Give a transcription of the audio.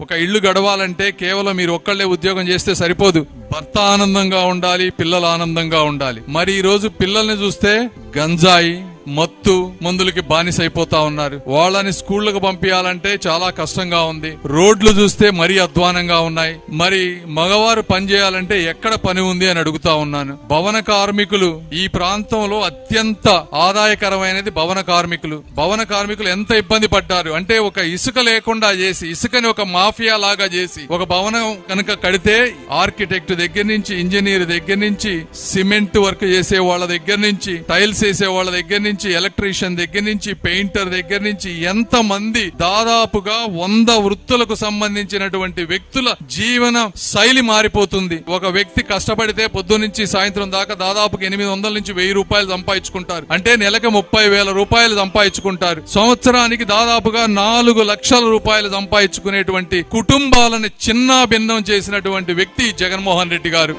ఒక ఇల్లు గడవాలంటే కేవలం మీరు ఒక్కళ్ళే ఉద్యోగం చేస్తే సరిపోదు. భర్త ఆనందంగా ఉండాలి, పిల్లలు ఆనందంగా ఉండాలి. మరి ఈ రోజు పిల్లల్ని చూస్తే గంజాయి, మత్తు మందులకి బానిసైపోతా ఉన్నారు. వాళ్ళని స్కూళ్లకు పంపించాలంటే చాలా కష్టంగా ఉంది. రోడ్లు చూస్తే మరీ అధ్వానంగా ఉన్నాయి. మరి మగవారు పని చేయాలంటే ఎక్కడ పని ఉంది అని అడుగుతా ఉన్నాను. భవన కార్మికులు ఈ ప్రాంతంలో అత్యంత ఆదాయకరమైనది భవన కార్మికులు. భవన కార్మికులు ఎంత ఇబ్బంది పడ్డారు అంటే, ఒక ఇసుక లేకుండా చేసి, ఇసుకని ఒక మాఫియా లాగా చేసి ఒక భవనం కనుక కడితే ఆర్కిటెక్ట్ దగ్గర నుంచి, ఇంజనీర్ దగ్గర నుంచి, సిమెంట్ వర్క్ చేసే వాళ్ళ దగ్గర నుంచి, టైల్స్ వేసే వాళ్ళ దగ్గర నుంచి, ఎలక్ట్రీషియన్ దగ్గర నుంచి, పెయింటర్ దగ్గర నుంచి, ఎంత మంది దాదాపుగా 100 వృత్తులకు సంబంధించినటువంటి వ్యక్తుల జీవన శైలి మారిపోతుంది. ఒక వ్యక్తి కష్టపడితే పొద్దునుంచి సాయంత్రం దాకా దాదాపుగా 800 నుంచి 1000 రూపాయలు సంపాదించుకుంటారు. అంటే నెలకు 30,000 రూపాయలు సంపాదించుకుంటారు. సంవత్సరానికి దాదాపుగా 4 లక్షల రూపాయలు సంపాదించుకునేటువంటి కుటుంబాలను చిన్నా భిన్నం చేసినటువంటి వ్యక్తి జగన్మోహన్ రెడ్డి గారు.